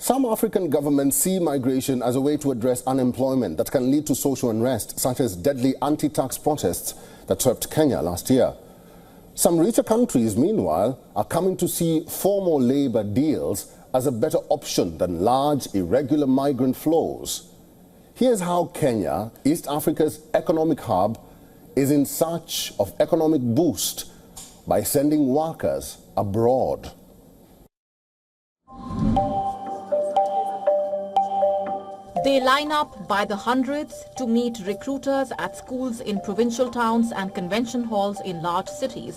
Some African governments see migration as a way to address unemployment that can lead to social unrest, such as deadly anti-tax protests that swept Kenya last year. Some richer countries, meanwhile, are coming to see formal labor deals as a better option than large, irregular migrant flows. Here's how Kenya, East Africa's economic hub, is in search of economic boost by sending workers abroad. They line up by the hundreds to meet recruiters at schools in provincial towns and convention halls in large cities.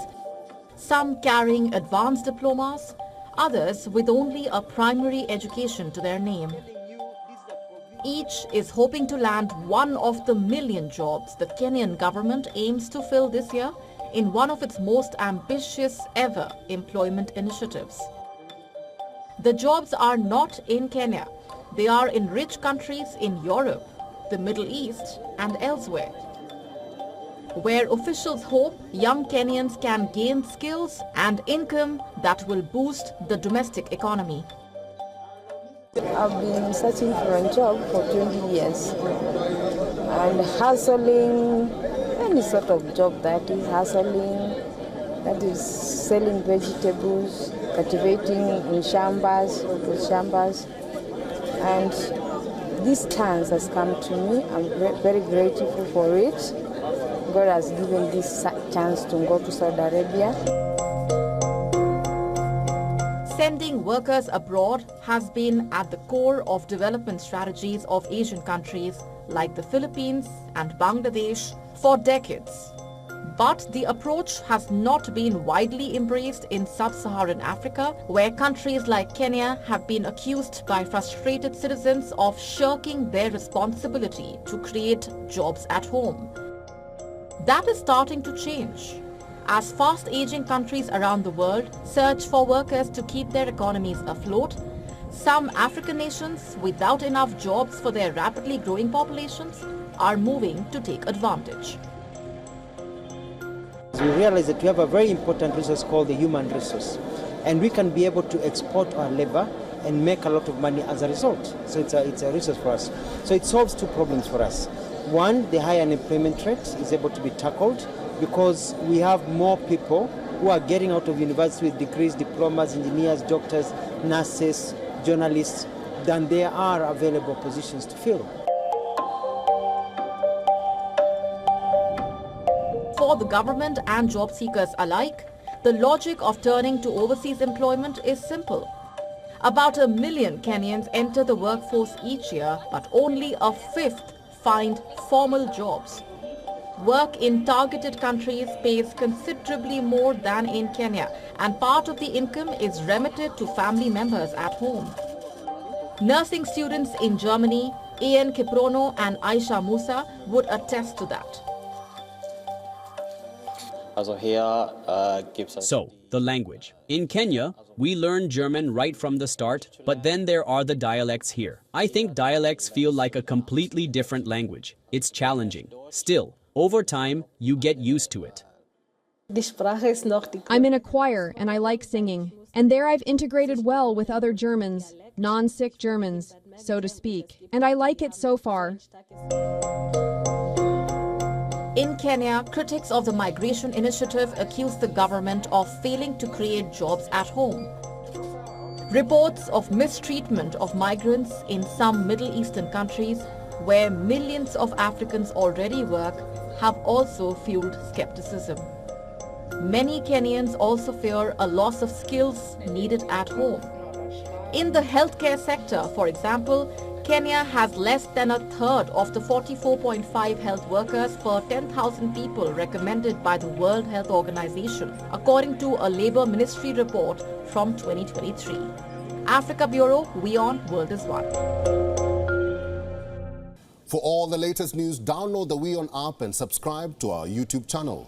Some carrying advanced diplomas, others with only a primary education to their name. Each is hoping to land one of the million jobs the Kenyan government aims to fill this year in one of its most ambitious ever employment initiatives. The jobs are not in Kenya. They are in rich countries in Europe, the Middle East and elsewhere, where officials hope young Kenyans can gain skills and income that will boost the domestic economy. I've been searching for a job for 20 years and hustling, any sort of job that is hustling, that is selling vegetables, cultivating in shambas, and this chance has come to me. I'm very grateful for it. God has given this chance to go to Saudi Arabia. Sending workers abroad has been at the core of development strategies of Asian countries like the Philippines and Bangladesh for decades. But the approach has not been widely embraced in sub-Saharan Africa, where countries like Kenya have been accused by frustrated citizens of shirking their responsibility to create jobs at home. That is starting to change, as fast-aging countries around the world search for workers to keep their economies afloat. Some African nations without enough jobs for their rapidly growing populations are moving to take advantage. We realize that we have a very important resource called the human resource, and we can be able to export our labor and make a lot of money as a result. So it's a resource for us. So it solves two problems for us. One, the high unemployment rate is able to be tackled because we have more people who are getting out of university with degrees, diplomas, engineers, doctors, nurses, journalists, than there are available positions to fill. For the government and job seekers alike, the logic of turning to overseas employment is simple. About 1 million Kenyans enter the workforce each year, but only a fifth find formal jobs. Work in targeted countries pays considerably more than in Kenya, and part of the income is remitted to family members at home. Nursing students in Germany, Ian Kiprono and Aisha Musa, would attest to that. So, the language. In Kenya, we learn German right from the start, but then there are the dialects here. I think dialects feel like a completely different language. It's challenging. Still, over time, you get used to it. I'm in a choir and I like singing. And there I've integrated well with other Germans, non-sick Germans, so to speak. And I like it so far. In Kenya, critics of the migration initiative accuse the government of failing to create jobs at home. Reports of mistreatment of migrants in some Middle Eastern countries, where millions of Africans already work, have also fueled skepticism. Many Kenyans also fear a loss of skills needed at home. In the healthcare sector, for example, Kenya has less than a third of the 44.5 health workers per 10,000 people recommended by the World Health Organization, according to a Labour Ministry report from 2023. Africa Bureau, WION World is One. For all the latest news, download the WION app and subscribe to our YouTube channel.